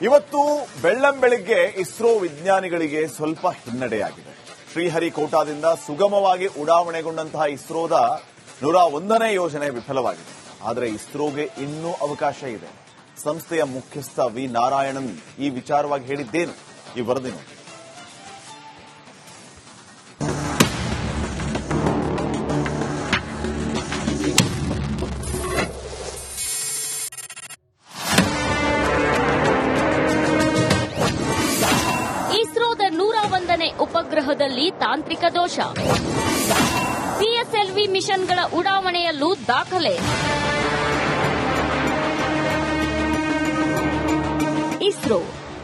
ಇವತ್ತು ಬೆಳ್ಳಂಬೆಳಿಗ್ಗೆ ಇಸ್ರೋ ವಿಜ್ಞಾನಿಗಳಿಗೆ ಸ್ವಲ್ಪ ಹಿನ್ನಡೆಯಾಗಿದೆ. ಶ್ರೀಹರಿಕೋಟಾದಿಂದ ಸುಗಮವಾಗಿ ಉಡಾವಣೆಗೊಂಡಂತಹ ಇಸ್ರೋದ 101ನೇ ಯೋಜನೆ ವಿಫಲವಾಗಿದೆ. ಆದರೆ ಇಸ್ರೋಗೆ ಇನ್ನೂ ಅವಕಾಶ ಇದೆ. ಸಂಸ್ಥೆಯ ಮುಖ್ಯಸ್ಥ ವಿ ನಾರಾಯಣನ್ ಈ ವಿಚಾರವಾಗಿ ಹೇಳಿದ್ದೇನು? ಈ ವರದಿ ನೋಡಿ. ಇಸ್ರೋದ 101ನೇ ಉಪಗ್ರಹದಲ್ಲಿ ತಾಂತ್ರಿಕ ದೋಷ. ಪಿಎಸ್ಎಲ್ವಿ ಮಿಷನ್ಗಳ ಉಡಾವಣೆಯಲ್ಲೂ ದಾಖಲೆ. ಇಸ್ರೋ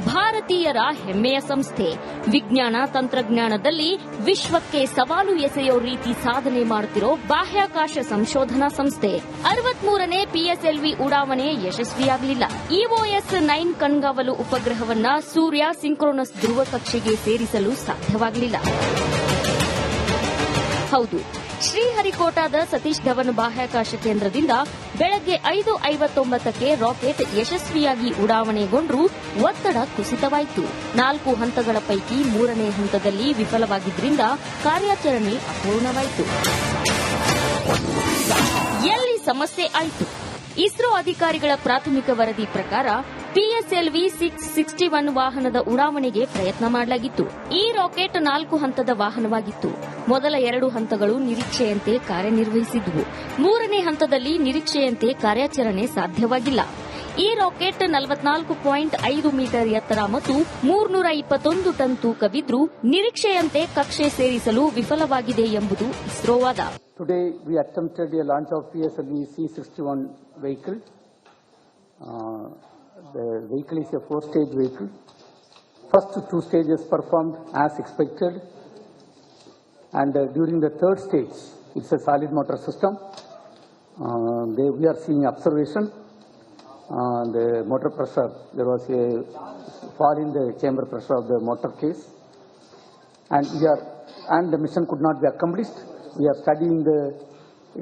ಭಾರತೀಯರ ಹೆಮ್ಮೆಯ ಸಂಸ್ಥೆ. ವಿಜ್ಞಾನ ತಂತ್ರಜ್ಞಾನದಲ್ಲಿ ವಿಶ್ವಕ್ಕೆ ಸವಾಲು ಎಸೆಯೋ ರೀತಿ ಸಾಧನೆ ಮಾಡುತ್ತಿರೋ ಬಾಹ್ಯಾಕಾಶ ಸಂಶೋಧನಾ ಸಂಸ್ಥೆ. 63ನೇ ಪಿಎಸ್ಎಲ್ವಿ ಉಡಾವಣೆ ಯಶಸ್ವಿಯಾಗಲಿಲ್ಲ. ಇಒಎಸ್ 9 ಕಣ್ಗಾವಲು ಉಪಗ್ರಹವನ್ನ ಸೂರ್ಯ ಸಿಂಕ್ರೋನಸ್ ಧ್ರುವ ಕಕ್ಷೆಗೆ ಸೇರಿಸಲು ಸಾಧ್ಯವಾಗಲಿಲ್ಲ. ಹೌದು, ಶ್ರೀಹರಿಕೋಟಾದ ಸತೀಶ್ ಧವನ್ ಬಾಹ್ಯಾಕಾಶ ಕೇಂದ್ರದಿಂದ ಬೆಳಗ್ಗೆ 5:59ಕ್ಕೆ ರಾಕೆಟ್ ಯಶಸ್ವಿಯಾಗಿ ಉಡಾವಣೆಗೊಂಡ್ರೂ ಒತ್ತಡ ಕುಸಿತವಾಯಿತು. 4 ಹಂತಗಳ ಪೈಕಿ 3ನೇ ಹಂತದಲ್ಲಿ ವಿಫಲವಾಗಿದ್ದರಿಂದ ಕಾರ್ಯಾಚರಣೆ ಅಪೂರ್ಣವಾಯಿತು. ಎಲ್ಲಿ ಸಮಸ್ಯೆ ಆಯಿತು? ಇಸ್ರೋ ಅಧಿಕಾರಿಗಳ ಪ್ರಾಥಮಿಕ ವರದಿ ಪ್ರಕಾರ ಪಿಎಸ್ಎಲ್ವಿ 661 ವಾಹನದ ಉಡಾವಣೆಗೆ ಪ್ರಯತ್ನ ಮಾಡಲಾಗಿತ್ತು. ಈ ರಾಕೆಟ್ 4 ಹಂತದ ವಾಹನವಾಗಿತ್ತು. ಮೊದಲ 2 ಹಂತಗಳು ನಿರೀಕ್ಷೆಯಂತೆ ಕಾರ್ಯನಿರ್ವಹಿಸಿದ್ದವು. 3ನೇ ಹಂತದಲ್ಲಿ ನಿರೀಕ್ಷೆಯಂತೆ ಕಾರ್ಯಾಚರಣೆ ಸಾಧ್ಯವಾಗಿಲ್ಲ. ಈ ರಾಕೆಟ್ 44.5 ಮೀಟರ್ ಎತ್ತರ ಮತ್ತು 321 ಟನ್ ತೂಕವಿದ್ರೂ ನಿರೀಕ್ಷೆಯಂತೆ ಕಕ್ಷೆ ಸೇರಿಸಲು ವಿಫಲವಾಗಿದೆ ಎಂಬುದು ಇಸ್ರೋ ವಾದ. Today we attempted a launch of PSLV C61 vehicle. The vehicle is a 4-stage vehicle. First 2 stages performed as expected, and during the 3rd stage, it's a solid motor system. We are seeing observation. The motor pressure, there was a fall in the chamber pressure of the motor case, and the mission could not be accomplished. We are studying the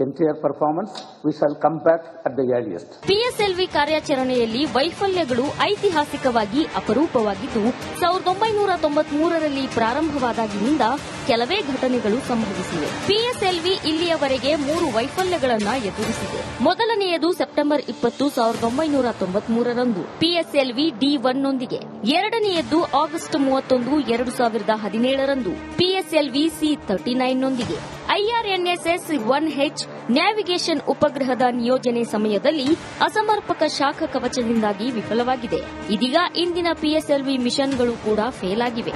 entire performance. We shall come back at the earliest. PSLV ಕಾರ್ಯಾಚರಣೆಯಲ್ಲಿ ವೈಫಲ್ಯಗಳು ಐತಿಹಾಸಿಕವಾಗಿ ಅಪರೂಪವಾಗಿದ್ದು 1993ರಲ್ಲಿ ಪ್ರಾರಂಭವಾದಾಗಿನಿಂದ ಕೆಲವೇ ಘಟನೆಗಳು ಸಂಭವಿಸಿವೆ. PSLV ಇಲ್ಲಿಯವರೆಗೆ 3 ವೈಫಲ್ಯಗಳನ್ನು ಎದುರಿಸಿದೆ. ಮೊದಲನೆಯದು September 20, 1993ರಂದು PSLV D1 ನೊಂದಿಗೆ. ಎರಡನೆಯದ್ದು ಆಗಸ್ಟ್ 31, 2017ರಂದು ಪಿಎಸ್ಎಲ್ವಿ C39 ನೊಂದಿಗೆ. IRNSS-1H ನ್ಯಾವಿಗೇಷನ್ ಉಪಗ್ರಹದ ನಿಯೋಜನೆ ಸಮಯದಲ್ಲಿ ಅಸಮರ್ಪಕ ಶಾಖ ಕವಚದಿಂದಾಗಿ ವಿಫಲವಾಗಿದೆ. ಇದೀಗ ಇಂದಿನ ಪಿಎಸ್ಎಲ್ವಿ ಮಿಷನ್ಗಳು ಕೂಡ ಫೇಲ್ ಆಗಿವೆ.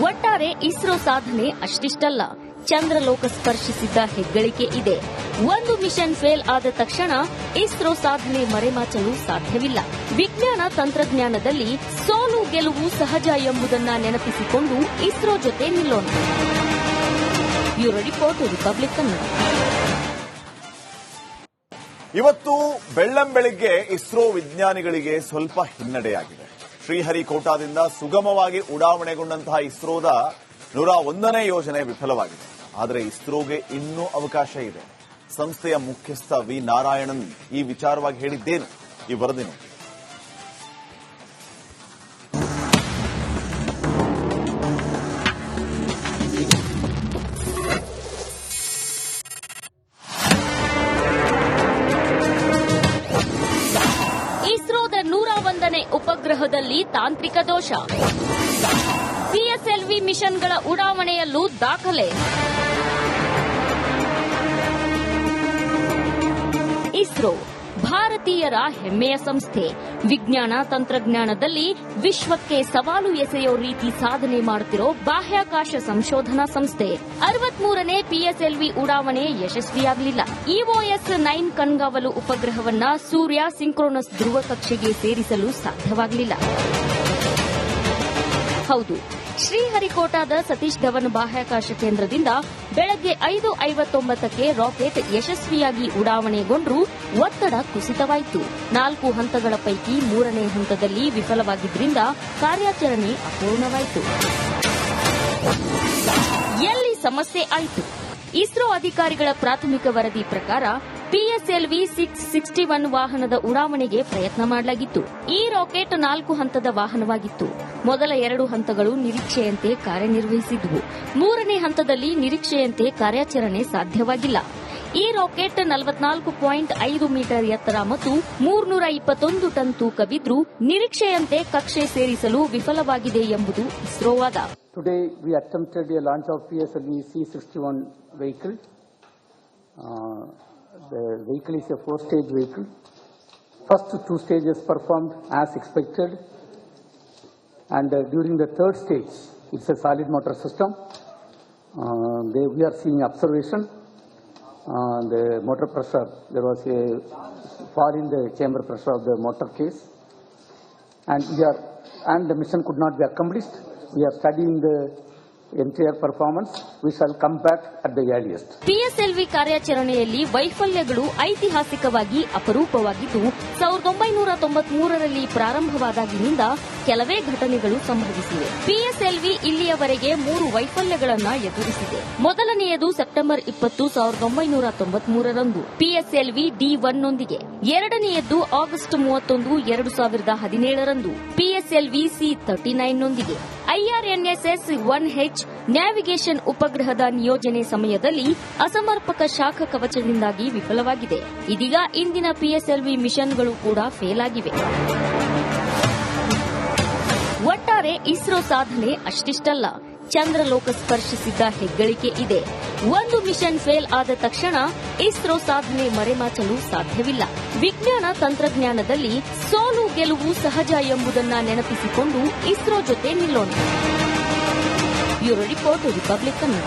ಒಟ್ಟಾರೆ ಇಸ್ರೋ ಸಾಧನೆ ಅಷ್ಟಿಷ್ಟಲ್ಲ, ಚಂದ್ರಲೋಕ ಸ್ಪರ್ಶಿಸಿದ್ದ ಹೆಗ್ಗಳಿಕೆ ಇದೆ. ಒಂದು ಮಿಷನ್ ಫೇಲ್ ಆದ ತಕ್ಷಣ ಇಸ್ರೋ ಸಾಧನೆ ಮರೆಮಾಚಲು ಸಾಧ್ಯವಿಲ್ಲ. ವಿಜ್ಞಾನ ತಂತ್ರಜ್ಞಾನದಲ್ಲಿ ಸೋಲು ಗೆಲುವು ಸಹಜ ಎಂಬುದನ್ನ ನೆನಪಿಸಿಕೊಂಡು ಇಸ್ರೋ ಜೊತೆ ನಿಲ್ಲೋಣ. Bureau report, Republic Kannada. ಇವತ್ತು ಬೆಳ್ಳಂಬೆಳಿಗ್ಗೆ ಇಸ್ರೋ ವಿಜ್ಞಾನಿಗಳಿಗೆ ಸ್ವಲ್ಪ ಹಿನ್ನಡೆಯಾಗಿದೆ. ಶ್ರೀಹರಿಕೋಟಾದಿಂದ ಸುಗಮವಾಗಿ ಉಡಾವಣೆಗೊಂಡಂತಹ ಇಸ್ರೋದ 101ನೇ ಯೋಜನೆ ವಿಫಲವಾಗಿದೆ. ಆದರೆ ಇಸ್ರೋಗೆ ಇನ್ನೂ ಅವಕಾಶ ಇದೆ. ಸಂಸ್ಥೆಯ ಮುಖ್ಯಸ್ಥ ವಿ ನಾರಾಯಣನ್ ಈ ವಿಚಾರವಾಗಿ ಹೇಳಿದ್ದೇನು? ಈ ವರದಿ ನೋಡಿ. ಇಸ್ರೋದ 101ನೇ ಉಪಗ್ರಹದಲ್ಲಿ ತಾಂತ್ರಿಕ ದೋಷ. ಪಿಎಸ್ಎಲ್ವಿ ಮಿಷನ್ಗಳ ಉಡಾವಣೆಯಲ್ಲೂ ದಾಖಲೆ. ಇಸ್ರೋ ಭಾರತೀಯರ ಹೆಮ್ಮೆಯ ಸಂಸ್ಥೆ. ವಿಜ್ಞಾನ ತಂತ್ರಜ್ಞಾನದಲ್ಲಿ ವಿಶ್ವಕ್ಕೆ ಸವಾಲು ಎಸೆಯೋ ರೀತಿ ಸಾಧನೆ ಮಾಡುತ್ತಿರೋ ಬಾಹ್ಯಾಕಾಶ ಸಂಶೋಧನಾ ಸಂಸ್ಥೆ. 63ನೇ ಪಿಎಸ್ಎಲ್ವಿ ಉಡಾವಣೆ ಯಶಸ್ವಿಯಾಗಲಿಲ್ಲ. ಇಒಎಸ್ 9 ಕಣ್ಗಾವಲು ಉಪಗ್ರಹವನ್ನ ಸೂರ್ಯ ಸಿಂಕ್ರೋನಸ್ ಧ್ರುವ ಕಕ್ಷೆಗೆ ಸೇರಿಸಲು ಸಾಧ್ಯವಾಗಲಿಲ್ಲ. ಹೌದು, ಶ್ರೀಹರಿಕೋಟಾದ ಸತೀಶ್ ಧವನ್ ಬಾಹ್ಯಾಕಾಶ ಕೇಂದ್ರದಿಂದ ಬೆಳಗ್ಗೆ 5:59ಕ್ಕೆ ರಾಕೆಟ್ ಯಶಸ್ವಿಯಾಗಿ ಉಡಾವಣೆಗೊಂಡ್ರೂ ಒತ್ತಡ ಕುಸಿತವಾಯಿತು. 4 ಹಂತಗಳ ಪೈಕಿ 3ನೇ ಹಂತದಲ್ಲಿ ವಿಫಲವಾಗಿದ್ದರಿಂದ ಕಾರ್ಯಾಚರಣೆ ಅಪೂರ್ಣವಾಯಿತು. ಎಲ್ಲಿ ಸಮಸ್ಯೆ ಆಯಿತು? ಇಸ್ರೋ ಅಧಿಕಾರಿಗಳ ಪ್ರಾಥಮಿಕ ವರದಿ ಪ್ರಕಾರ PSLV 661 ವಾಹನದ ಉಡಾವಣೆಗೆ ಪ್ರಯತ್ನ ಮಾಡಲಾಗಿತ್ತು. ಈ ರಾಕೆಟ್ 4 ಹಂತದ ವಾಹನವಾಗಿತ್ತು. ಮೊದಲ 2 ಹಂತಗಳು ನಿರೀಕ್ಷೆಯಂತೆ ಕಾರ್ಯನಿರ್ವಹಿಸಿದ್ದವು. 3ನೇ ಹಂತದಲ್ಲಿ ನಿರೀಕ್ಷೆಯಂತೆ ಕಾರ್ಯಾಚರಣೆ ಸಾಧ್ಯವಾಗಿಲ್ಲ. ಈ ರಾಕೆಟ್ 44.5 ಮೀಟರ್ ಎತ್ತರ ಮತ್ತು 321 ಟನ್ ತೂಕವಿದ್ರೂ ನಿರೀಕ್ಷೆಯಂತೆ ಕಕ್ಷೆ ಸೇರಿಸಲು ವಿಫಲವಾಗಿದೆ ಎಂಬುದು ಇಸ್ರೋ ವಾದ. Today we attempted a launch of PSLV C61 vehicle. The vehicle is a 4-stage vehicle. First 2 stages performed as expected, and during the 3rd stage, it's a solid motor system. We are seeing observation. The motor pressure, there was a fall in the chamber pressure of the motor case, and the mission could not be accomplished. We are studying the entire performance. We shall come back at the earliest. PSLV ಕಾರ್ಯಾಚರಣೆಯಲ್ಲಿ ವೈಫಲ್ಯಗಳು ಐತಿಹಾಸಿಕವಾಗಿ ಅಪರೂಪವಾಗಿದ್ದು 1993ರಲ್ಲಿ ಪ್ರಾರಂಭವಾದಾಗಿನಿಂದ ಕೆಲವೇ ಘಟನೆಗಳು ಸಂಭವಿಸಿವೆ. PSLV ಇಲ್ಲಿಯವರೆಗೆ 3 ವೈಫಲ್ಯಗಳನ್ನು ಎದುರಿಸಿದೆ. ಮೊದಲನೆಯದು September 20, 1993ರಂದು PSLV D1 ನೊಂದಿಗೆ. ಎರಡನೆಯದ್ದು ಆಗಸ್ಟ್ 31, 2017ರಂದು PSLV C39 ನೊಂದಿಗೆ. IRNSS 1H ನ್ಯಾವಿಗೇಷನ್ ಉಪಗ್ರಹದ ನಿಯೋಜನೆ ಸಮಯದಲ್ಲಿ ಅಸಮರ್ಪಕ ಶಾಖ ಕವಚದಿಂದಾಗಿ ವಿಫಲವಾಗಿದೆ. ಇದೀಗ ಇಂದಿನ PSLV ಮಿಷನ್ಗಳು ಕೂಡ ಫೇಲ್ ಆಗಿವೆ. ಒಟ್ಟಾರೆ ಇಸ್ರೋ ಸಾಧನೆ ಅಷ್ಟಿಷ್ಟಲ್ಲ, ಚಂದ್ರಲೋಕ ಸ್ಪರ್ಶಿಸಿದ್ದ ಹೆಗ್ಗಳಿಕೆ ಇದೆ. ಒಂದು ಮಿಷನ್ ಫೇಲ್ ಆದ ತಕ್ಷಣ ಇಸ್ರೋ ಸಾಧನೆ ಮರೆಮಾಚಲು ಸಾಧ್ಯವಿಲ್ಲ. ವಿಜ್ಞಾನ ತಂತ್ರಜ್ಞಾನದಲ್ಲಿ ಸೋಲು ಗೆಲುವು ಸಹಜ ಎಂಬುದನ್ನು ನೆನಪಿಸಿಕೊಂಡು ಇಸ್ರೋ ಜೊತೆ ನಿಲ್ಲೋಣ. Bureau report, Republic Kannada.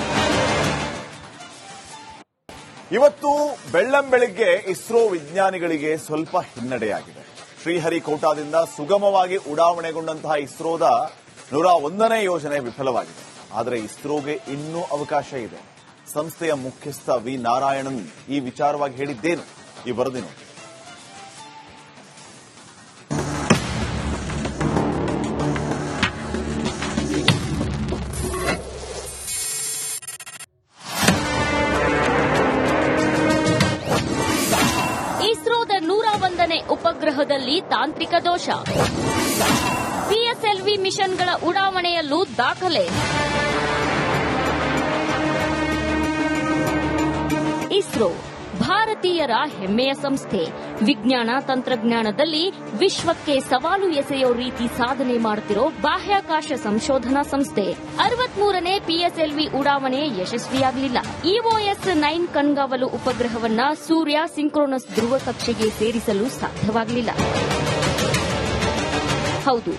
ಇವತ್ತು ಬೆಳ್ಳಂಬೆಳಿಗ್ಗೆ ಇಸ್ರೋ ವಿಜ್ಞಾನಿಗಳಿಗೆ ಸ್ವಲ್ಪ ಹಿನ್ನಡೆಯಾಗಿದೆ. ಶ್ರೀಹರಿಕೋಟಾದಿಂದ ಸುಗಮವಾಗಿ ಉಡಾವಣೆಗೊಂಡಂತಹ ಇಸ್ರೋದ 101ನೇ ಯೋಜನೆ ವಿಫಲವಾಗಿದೆ. ಆದರೆ ಇಸ್ರೋಗೆ ಇನ್ನೂ ಅವಕಾಶ ಇದೆ. ಸಂಸ್ಥೆಯ ಮುಖ್ಯಸ್ಥ ವಿ ನಾರಾಯಣನ್ ಈ ವಿಚಾರವಾಗಿ ಹೇಳಿದ್ದೇನು? ಈ ವರದಿ ನೋಡಿ. ಇಸ್ರೋದ 101ನೇ ಉಪಗ್ರಹದಲ್ಲಿ ತಾಂತ್ರಿಕ ದೋಷ. PSLV ಮಿಷನ್ಗಳ ಉಡಾವಣೆಯಲ್ಲೂ ದಾಖಲೆ. ಇಸ್ರೋ ಭಾರತೀಯರ ಹೆಮ್ಮೆಯ ಸಂಸ್ಥೆ. ವಿಜ್ಞಾನ ತಂತ್ರಜ್ಞಾನದಲ್ಲಿ ವಿಶ್ವಕ್ಕೆ ಸವಾಲು ಎಸೆಯೋ ರೀತಿ ಸಾಧನೆ ಮಾಡುತ್ತಿರೋ ಬಾಹ್ಯಾಕಾಶ ಸಂಶೋಧನಾ ಸಂಸ್ಥೆ. 63ನೇ PSLV ಉಡಾವಣೆ ಯಶಸ್ವಿಯಾಗಲಿಲ್ಲ. EOS 9 ಕಣ್ಗಾವಲು ಉಪಗ್ರಹವನ್ನ ಸೂರ್ಯ ಸಿಂಕ್ರೋನಸ್ ಧ್ರುವ ಕಕ್ಷೆಗೆ ಸೇರಿಸಲು ಸಾಧ್ಯವಾಗಲಿಲ್ಲ. ಹೌದು,